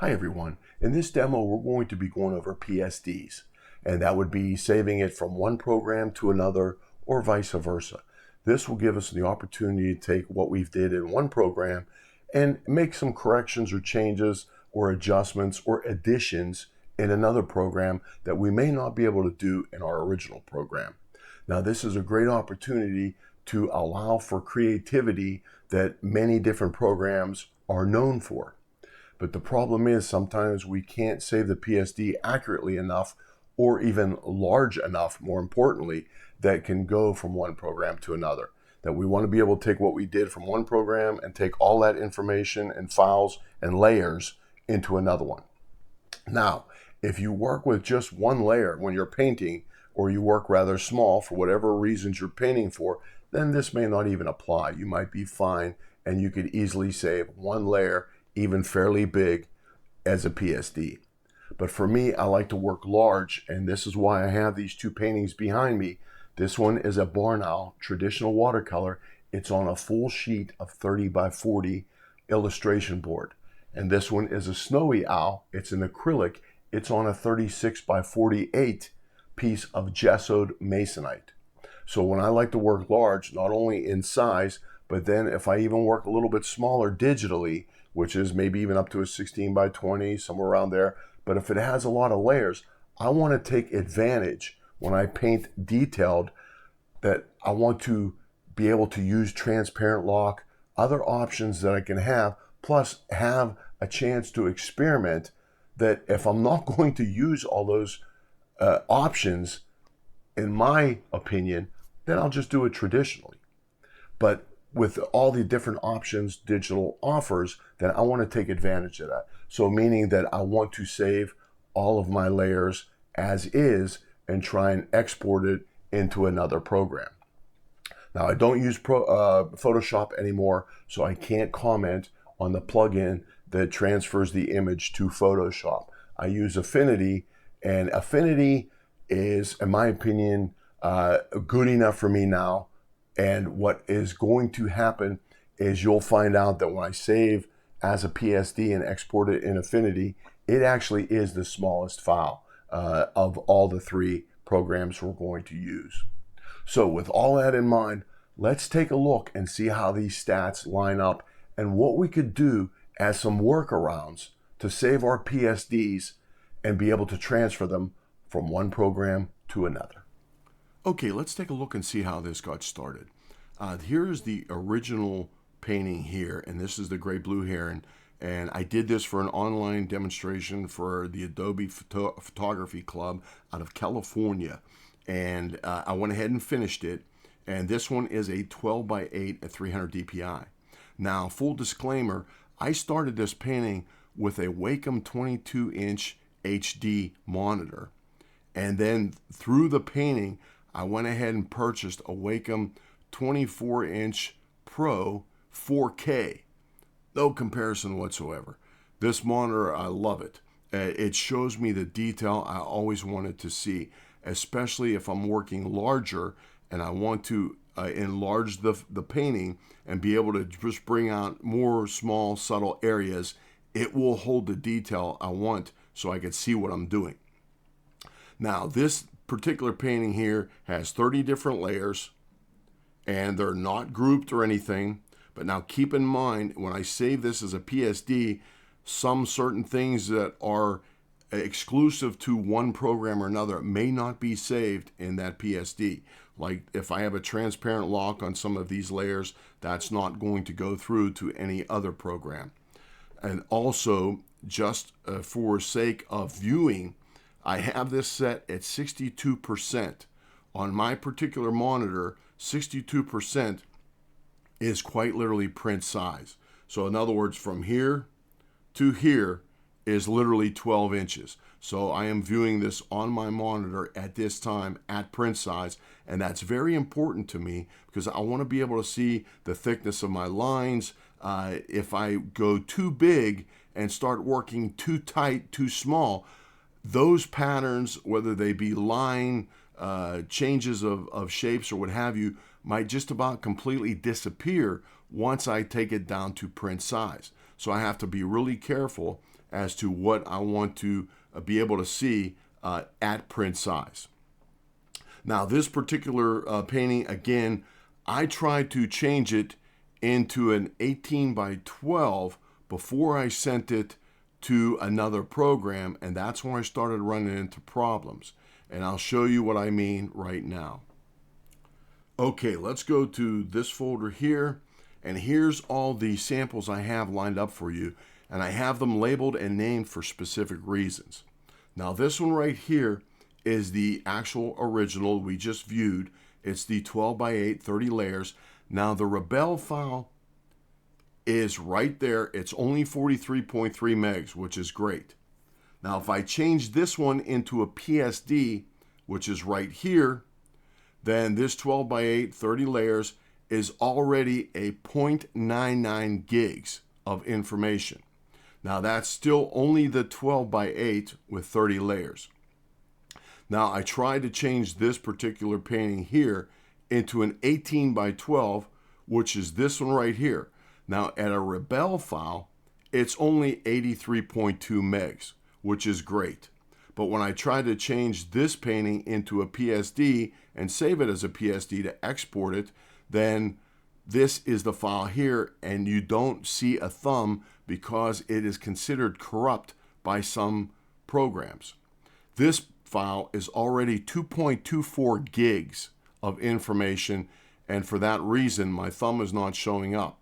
Hi everyone. In this demo, we're going to be going over PSDs, and that would be saving it from one program to another or vice versa. This will give us the opportunity to take what we've did in one program and make some corrections or changes or adjustments or additions in another program that we may not be able to do in our original program. Now, this is a great opportunity to allow for creativity that many different programs are known for. But the problem is sometimes we can't save the PSD accurately enough or even large enough, more importantly, that can go from one program to another. That we want to be able to take what we did from one program and take all that information and files and layers into another one. Now, if you work with just one layer when you're painting, or you work rather small for whatever reasons you're painting for, then this may not even apply. You might be fine and you could easily save one layer, even fairly big, as a PSD. But for me, I like to work large, and this is why I have these two paintings behind me. This one is a barn owl, traditional watercolor. It's on a full sheet of 30 by 40 illustration board. And this one is a snowy owl. It's an acrylic. It's on a 36 by 48 piece of gessoed masonite. So when I like to work large, not only in size, but then if I even work a little bit smaller digitally, which is maybe even up to a 16 by 20, somewhere around there. But if it has a lot of layers, I want to take advantage when I paint detailed, that I want to be able to use transparent lock, other options that I can have, plus have a chance to experiment, that if I'm not going to use all those options, in my opinion, then I'll just do it traditionally. But with all the different options digital offers, then I want to take advantage of that. So meaning that I want to save all of my layers as is and try and export it into another program. Now, I don't use Photoshop anymore, so I can't comment on the plugin that transfers the image to Photoshop. I use Affinity, and Affinity is, in my opinion, good enough for me now. And what is going to happen is you'll find out that when I save as a PSD and export it in Affinity, it actually is the smallest file of all the three programs we're going to use. So with all that in mind, let's take a look and see how these stats line up and what we could do as some workarounds to save our PSDs and be able to transfer them from one program to another. Okay, let's take a look and see how this got started. Here's the original painting here, and this is the gray blue heron. And I did this for an online demonstration for the Adobe Photography Club out of California. And I went ahead and finished it. And this one is a 12 by 8 at 300 DPI. Now, full disclaimer, I started this painting with a Wacom 22-inch HD monitor. And then through the painting, I went ahead and purchased a Wacom 24-inch Pro 4K. No comparison whatsoever. This monitor, I love it. It shows me the detail I always wanted to see, especially if I'm working larger and I want to enlarge the painting and be able to just bring out more small, subtle areas. It will hold the detail I want so I can see what I'm doing. Now, this particular painting here has 30 different layers, and they're not grouped or anything. But now keep in mind, when I save this as a PSD, some certain things that are exclusive to one program or another may not be saved in that PSD. Like if I have a transparent lock on some of these layers, that's not going to go through to any other program. And also, just for sake of viewing, I have this set at 62%. On my particular monitor, 62% is quite literally print size. So in other words, from here to here is literally 12 inches. So I am viewing this on my monitor at this time at print size, and that's very important to me because I want to be able to see the thickness of my lines. If I go too big and start working too tight, too small, those patterns, whether they be line changes of shapes or what have you, might just about completely disappear once I take it down to print size. So I have to be really careful as to what I want to be able to see at print size. Now this particular painting, again, I tried to change it into an 18 by 12 before I sent it to another program, and that's when I started running into problems. And I'll show you what I mean right now. Okay, let's go to this folder here, and here's all the samples I have lined up for you, and I have them labeled and named for specific reasons. Now this one right here is the actual original we just viewed. It's the 12 by 8, 30 layers. Now the Rebelle file is right there. It's only 43.3 megs, which is great. Now if I change this one into a PSD, which is right here, then this 12 by 8, 30 layers is already a 0.99 gigs of information. Now that's still only the 12 by 8 with 30 layers. Now I tried to change this particular painting here into an 18 by 12, which is this one right here. Now at a Rebelle file, it's only 83.2 megs, which is great. But when I try to change this painting into a PSD and save it as a PSD to export it, then this is the file here, and you don't see a thumb because it is considered corrupt by some programs. This file is already 2.24 gigs of information, and for that reason my thumb is not showing up.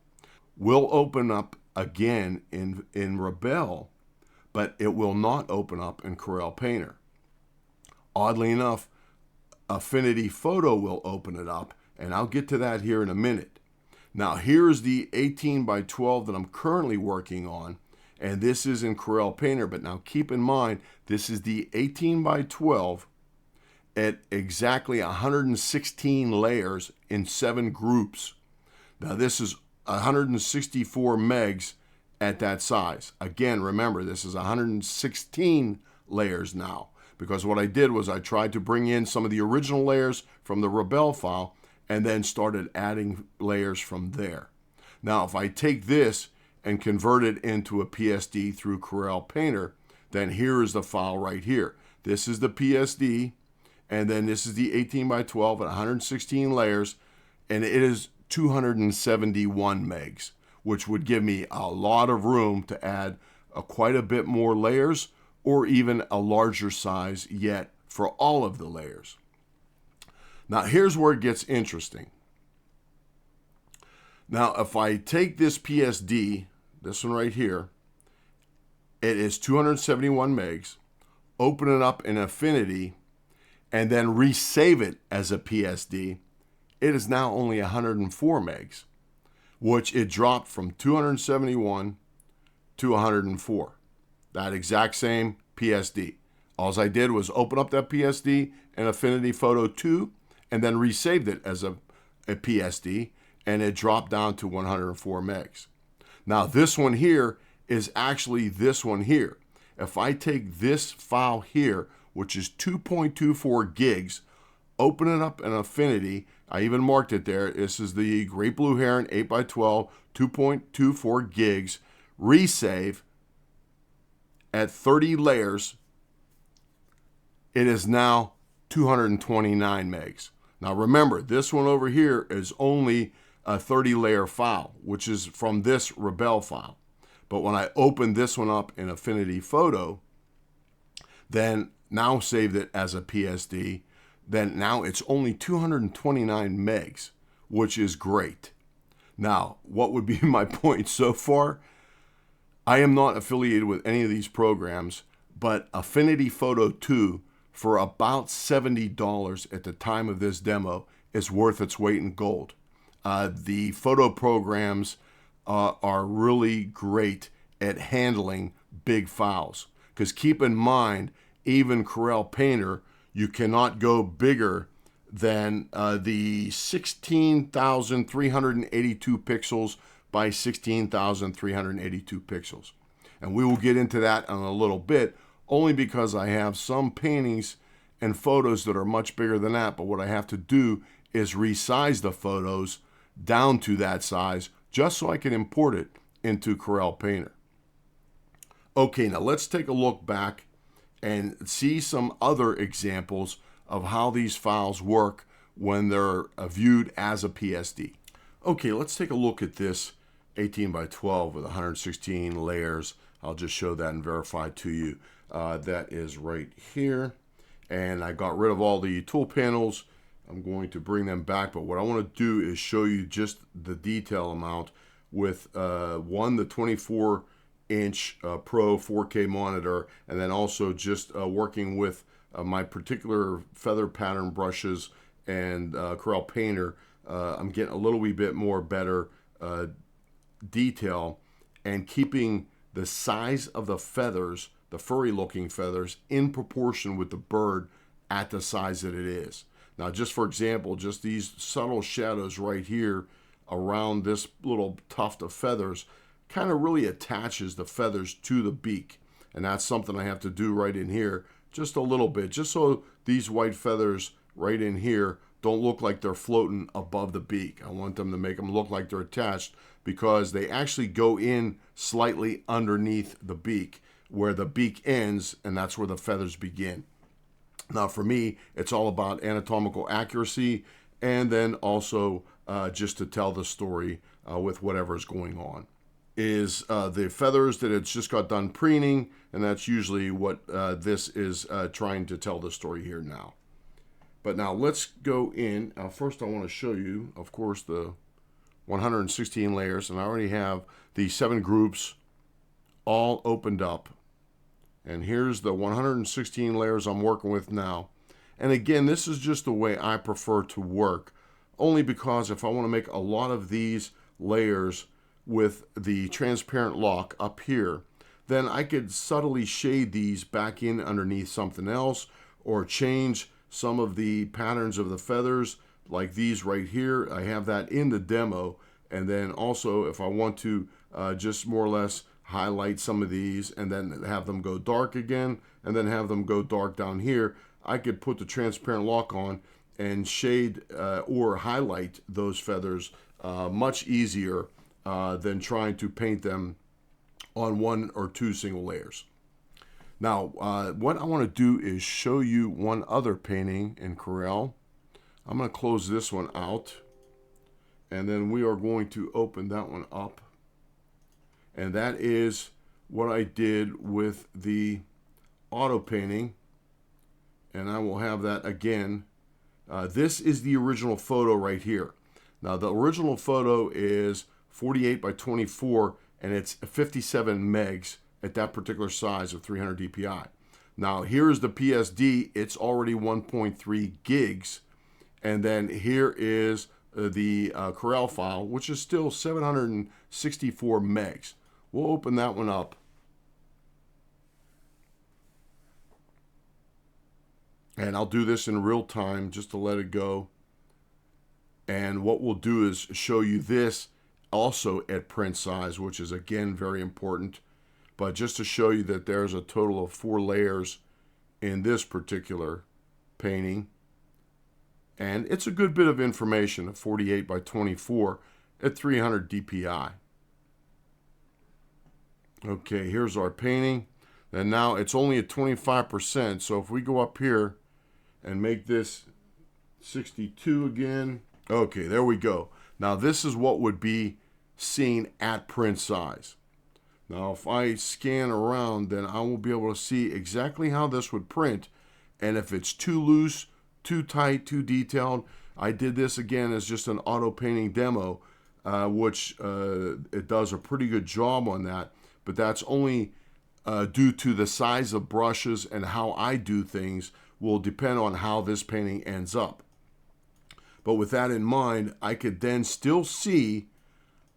We'll open up again in Rebelle, but it will not open up in Corel Painter. Oddly enough, Affinity Photo will open it up, and I'll get to that here in a minute. Now here's the 18 by 12 that I'm currently working on, and this is in Corel Painter, but now keep in mind this is the 18 by 12 at exactly 116 layers in 7 groups. Now this is 164 megs at that size. Again, remember, this is 116 layers now, because what I did was I tried to bring in some of the original layers from the Rebelle file and then started adding layers from there. Now if I take this and convert it into a PSD through Corel Painter, then here is the file right here. This is the PSD, and then this is the 18 by 12 at 116 layers, and it is 271 megs, which would give me a lot of room to add quite a bit more layers, or even a larger size yet for all of the layers. Now here's where it gets interesting. Now if I take this PSD, this one right here, it is 271 megs, open it up in Affinity, and then resave it as a PSD, it is now only 104 megs, which it dropped from 271 to 104. That exact same PSD. All I did was open up that PSD in Affinity Photo 2 and then resaved it as a PSD, and it dropped down to 104 megs. Now this one here is actually this one here. If I take this file here, which is 2.24 gigs, open it up in Affinity, I even marked it there, this is the Great Blue Heron 8x12, 2.24 gigs, resave at 30 layers, it is now 229 megs. Now remember, this one over here is only a 30 layer file, which is from this Rebelle file. But when I open this one up in Affinity Photo, then now saved it as a PSD, then now it's only 229 megs, which is great. Now, what would be my point so far? I am not affiliated with any of these programs, but Affinity Photo 2 for about $70 at the time of this demo is worth its weight in gold. The photo programs are really great at handling big files. Because keep in mind, even Corel Painter, you cannot go bigger than the 16,382 pixels by 16,382 pixels. And we will get into that in a little bit, only because I have some paintings and photos that are much bigger than that, but what I have to do is resize the photos down to that size just so I can import it into Corel Painter. Okay, now let's take a look back and see some other examples of how these files work when they're viewed as a PSD. Okay, let's take a look at this 18 by 12 with 116 layers. I'll just show that and verify to you. That is right here. And I got rid of all the tool panels. I'm going to bring them back, but what I want to do is show you just the detail amount with the 24-inch Pro 4K monitor, and then also just working with my particular feather pattern brushes and Corel Painter. I'm getting a little wee bit more better detail and keeping the size of the feathers, the furry looking feathers, in proportion with the bird at the size that it is. Now, just for example, just these subtle shadows right here around this little tuft of feathers kind of really attaches the feathers to the beak. And that's something I have to do right in here, just a little bit, just so these white feathers right in here don't look like they're floating above the beak. I want them to make them look like they're attached, because they actually go in slightly underneath the beak, where the beak ends, and that's where the feathers begin. Now, for me, it's all about anatomical accuracy, and then also just to tell the story with whatever's going on. Is the feathers that it's just got done preening, and that's usually what this is trying to tell the story here now. But now let's go in. First, I want to show you, of course, the 116 layers, and I already have the 7 groups all opened up. And here's the 116 layers I'm working with now. And again, this is just the way I prefer to work, only because if I want to make a lot of these layers with the transparent lock up here, then I could subtly shade these back in underneath something else, or change some of the patterns of the feathers, like these right here. I have that in the demo. And then also, if I want to just more or less highlight some of these and then have them go dark again, and then have them go dark down here, I could put the transparent lock on and shade or highlight those feathers much easier than trying to paint them on 1 or 2 single layers. Now, what I want to do is show you one other painting in Corel. I'm going to close this one out, and then we are going to open that one up. And that is what I did with the auto painting, and I will have that again. This is the original photo right here. Now, the original photo is 48 by 24, and it's 57 megs at that particular size of 300 dpi. Now, here's the PSD. It's already 1.3 gigs. And then here is the Corel file, which is still 764 megs. We'll open that one up. And I'll do this in real time just to let it go. And what we'll do is show you this also at print size, which is again very important. But just to show you that there's a total of 4 layers in this particular painting. And it's a good bit of information, a 48 by 24 at 300 dpi. Okay, here's our painting. And now it's only at 25%. So if we go up here and make this 62 again. Okay, there we go. Now this is what would be seen at print size. Now, if I scan around, then I will be able to see exactly how this would print. And if it's too loose, too tight, too detailed, I did this again as just an auto painting demo, which it does a pretty good job on that. But that's only due to the size of brushes, and how I do things will depend on how this painting ends up. But with that in mind, I could then still see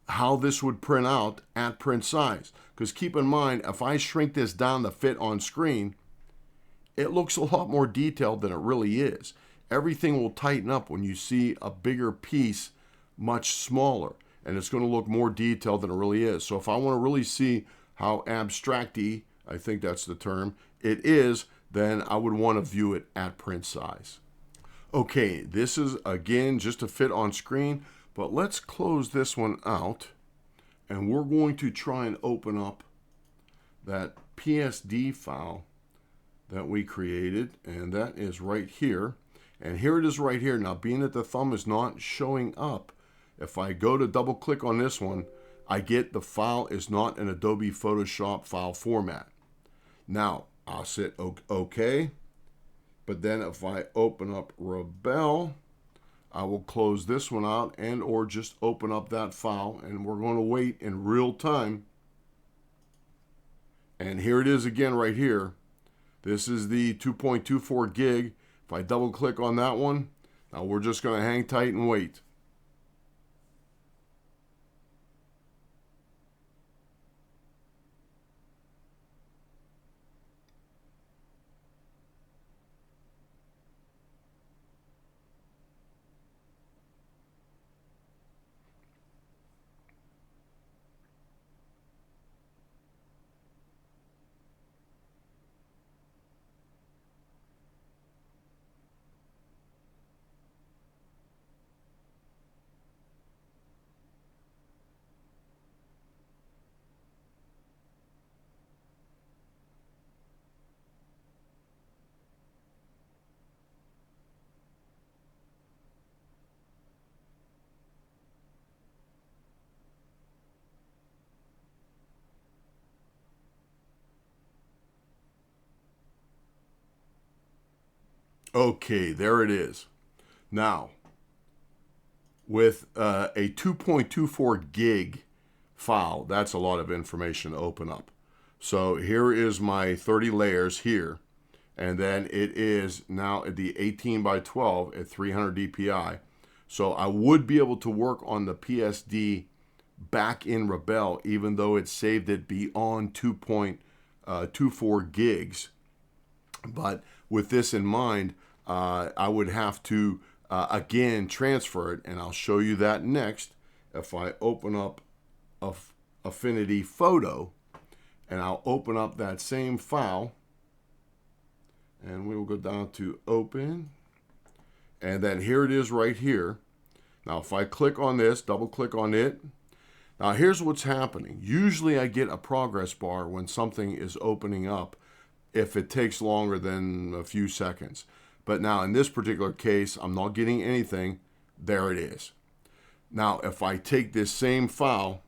how this would print out at print size. Because keep in mind, if I shrink this down to fit on screen, it looks a lot more detailed than it really is. Everything will tighten up when you see a bigger piece much smaller, and it's going to look more detailed than it really is. So if I want to really see how abstract-y, I think that's the term, it is, then I would want to view it at print size. Okay, this is again just to fit on screen, but let's close this one out, and we're going to try and open up that PSD file that we created, and that is right here. And here it is right here. Now, being that the thumb is not showing up, if I go to double click on this one, I get the file is not an Adobe Photoshop file format. Now, I'll hit OK. But then if I open up Rebelle, I will close this one out and or just open up that file, and we're going to wait in real time. And here it is again right here. This is the 2.24 gig. If I double click on that one, now we're just going to hang tight and wait. Okay, there it is. Now, with a 2.24 gig file, that's a lot of information to open up. So here is my 30 layers here, and then it is now at the 18 by 12 at 300 dpi. So I would be able to work on the PSD back in Rebelle, even though it saved it beyond 2.24 gigs. But with this in mind, I would have to again transfer it, and I'll show you that next. If I open up Affinity Photo, and I'll open up that same file, and we will go down to Open, and then here it is right here. Now if I click on this, double click on it, now here's what's happening. Usually I get a progress bar when something is opening up if it takes longer than a few seconds. But now in this particular case, I'm not getting anything. There it is. Now, if I take this same file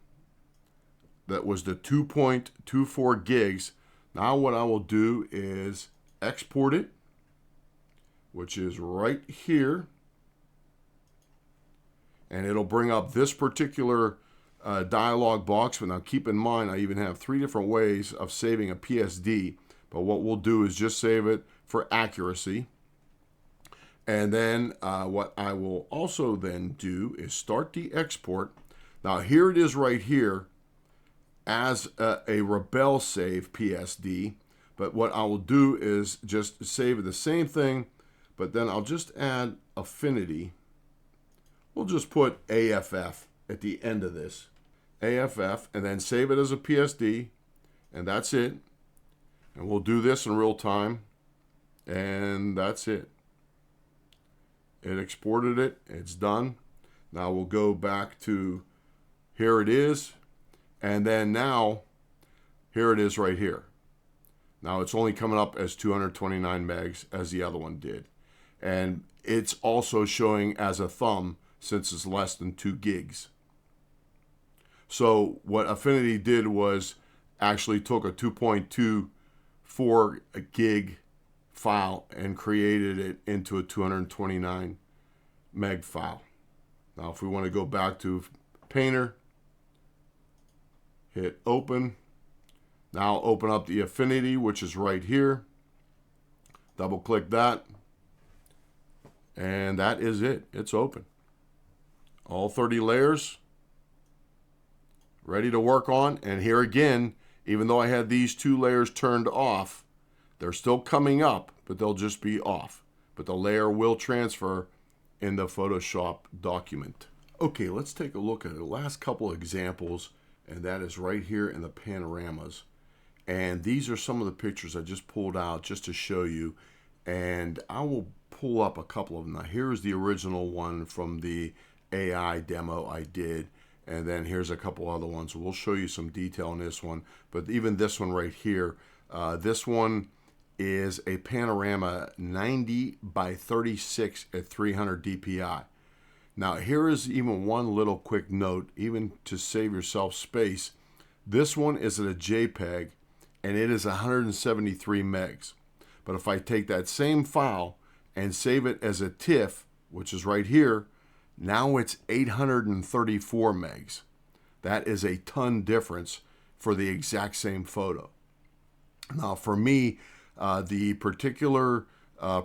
that was the 2.24 gigs, now what I will do is export it, which is right here. And it'll bring up this particular dialog box. But now keep in mind, I even have 3 different ways of saving a PSD. But what we'll do is just save it for accuracy. And then what I will also then do is start the export. Now here it is right here as a Rebelle save PSD. But what I will do is just save the same thing, but then I'll just add Affinity. We'll just put AFF at the end of this. AFF, and then save it as a PSD, and that's it. And we'll do this in real time, and that's it. It exported it, it's done. Now we'll go back to, here it is, and then now, here it is right here. Now it's only coming up as 229 megs as the other one did. And it's also showing as a thumb since it's less than 2 gigs. So what Affinity did was actually took a 2.24 gig file and created it into a 229 meg file. Now if we want to go back to Painter, hit open. Now open up the Affinity, which is right here. Double click that. And that is it. It's open. All 30 layers ready to work on. And here again, even though I had these 2 layers turned off, they're still coming up, but they'll just be off. But the layer will transfer in the Photoshop document. Okay, let's take a look at the last couple of examples, and that is right here in the panoramas. And these are some of the pictures I just pulled out just to show you, and I will pull up a couple of them. Now here's the original one from the AI demo I did, And then here's a couple other ones. We'll show you some detail on this one. But even this one right here, this one is a panorama 90 by 36 at 300 DPI. Now here is even one little quick note, even to save yourself space. This one is at a JPEG and it is 173 megs. But if I take that same file and save it as a TIFF, which is right here, now it's 834 megs. That is a ton difference for the exact same photo. Now for me, the particular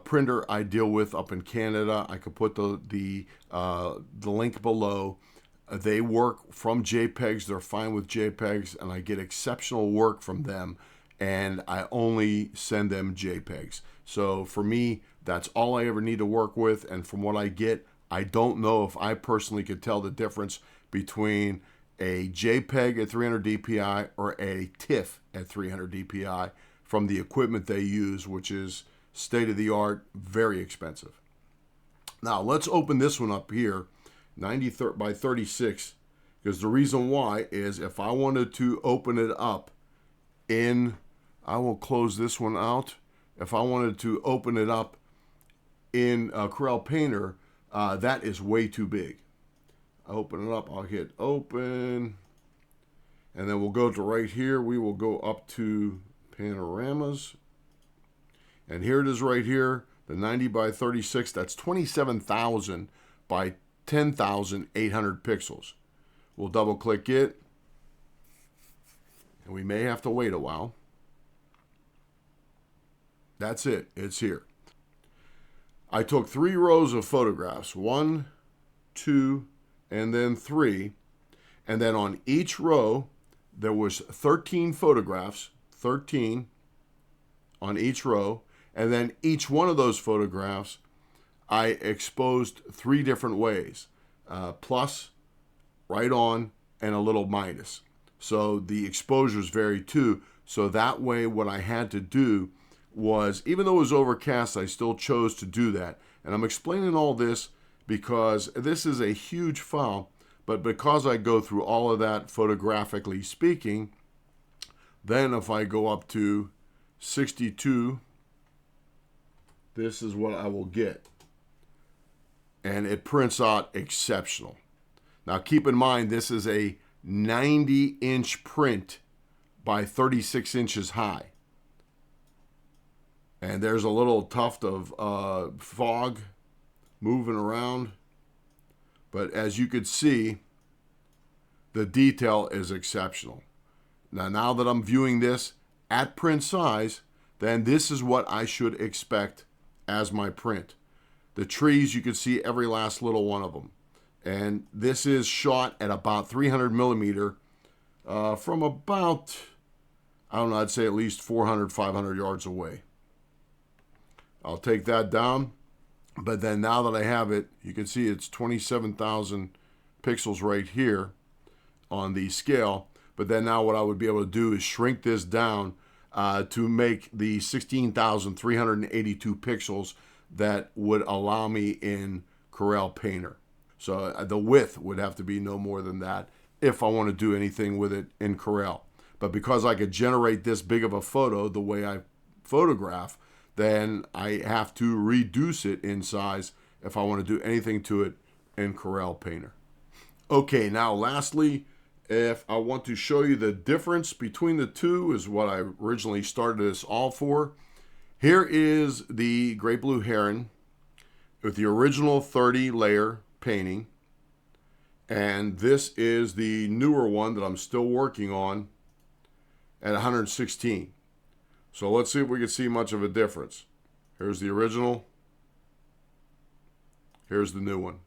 printer I deal with up in Canada, I could put the link below. They work from JPEGs. They're fine with JPEGs, and I get exceptional work from them, and I only send them JPEGs. So for me, that's all I ever need to work with, and from what I get, I don't know if I personally could tell the difference between a JPEG at 300 DPI or a TIFF at 300 DPI from the equipment they use, which is state-of-the-art, very expensive. Now let's open this one up here, 90 by 36, because the reason why is if I wanted to open it up in, I will close this one out. If I wanted to open it up in Corel Painter, that is way too big. I open it up, I'll hit open, and then we'll go to right here. We will go up to panoramas, and here it is right here, the 90 by 36. That's 27,000 by 10,800 pixels. We'll double click it, and we may have to wait a while. That's it, it's here. I took 3 rows of photographs, 1, 2, and then 3, and then on each row there was 13 photographs, 13 on each row, and then each one of those photographs I exposed 3 different ways, plus, right on, and a little minus. So the exposures vary too, so that way what I had to do was, even though it was overcast, I still chose to do that. And I'm explaining all this because this is a huge file, but because I go through all of that photographically speaking, then if I go up to 62, this is what I will get. And it prints out exceptional. Now keep in mind, this is a 90-inch print by 36 inches high. And there's a little tuft of fog moving around. But as you could see, the detail is exceptional. Now that I'm viewing this at print size, then this is what I should expect as my print. The trees, you can see every last little one of them. And this is shot at about 300 millimeter from about, I don't know, I'd say at least 400, 500 yards away. I'll take that down, but then now that I have it, you can see it's 27,000 pixels right here on the scale. But then now what I would be able to do is shrink this down to make the 16,382 pixels that would allow me in Corel Painter. So the width would have to be no more than that if I want to do anything with it in Corel. But because I could generate this big of a photo the way I photograph, then I have to reduce it in size if I want to do anything to it in Corel Painter. Okay, now lastly, if I want to show you the difference between the two, is what I originally started this all for. Here is the Great Blue Heron with the original 30 layer painting, and this is the newer one that I'm still working on at 116. So let's see if we can see much of a difference. Here's the original. Here's the new one.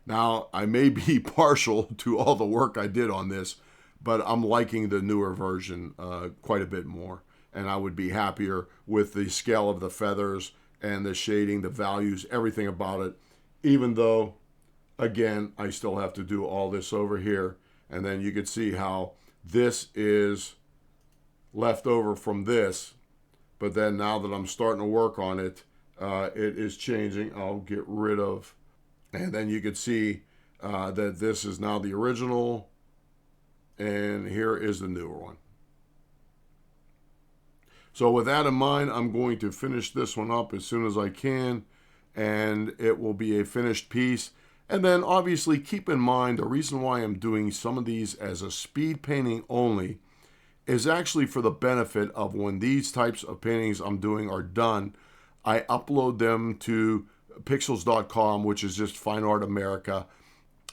Now, I may be partial to all the work I did on this, but I'm liking the newer version quite a bit more. And I would be happier with the scale of the feathers and the shading, the values, everything about it. Even though, again, I still have to do all this over here. And then you can see how this is left over from this, but then now that I'm starting to work on it, it is changing. I'll get rid of, and then you can see that this is now the original, and here is the newer one. So with that in mind, I'm going to finish this one up as soon as I can, and it will be a finished piece. And then obviously keep in mind, the reason why I'm doing some of these as a speed painting only is actually for the benefit of when these types of paintings I'm doing are done, I upload them to pixels.com, which is just Fine Art America,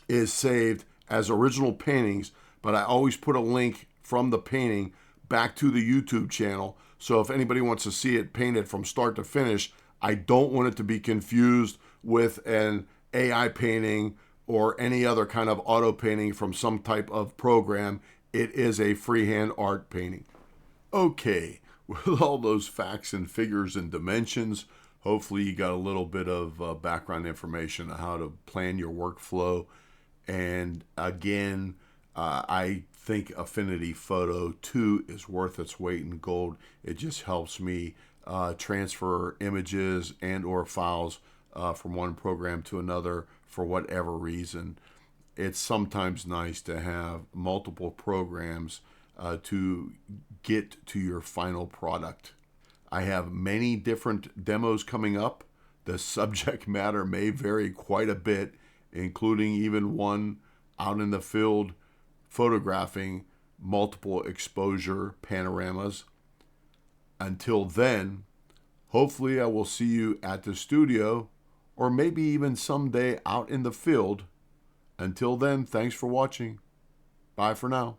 is saved as original paintings, but I always put a link from the painting back to the YouTube channel. So if anybody wants to see it painted from start to finish, I don't want it to be confused with an AI painting or any other kind of auto painting from some type of program. It is a freehand art painting. Okay, with all those facts and figures and dimensions, hopefully you got a little bit of background information on how to plan your workflow. And again, I think Affinity Photo 2 is worth its weight in gold. It just helps me transfer images and or files from one program to another for whatever reason. It's sometimes nice to have multiple programs to get to your final product. I have many different demos coming up. The subject matter may vary quite a bit, including even one out in the field photographing multiple exposure panoramas. Until then, hopefully I will see you at the studio or maybe even someday out in the field. Until then, thanks for watching. Bye for now.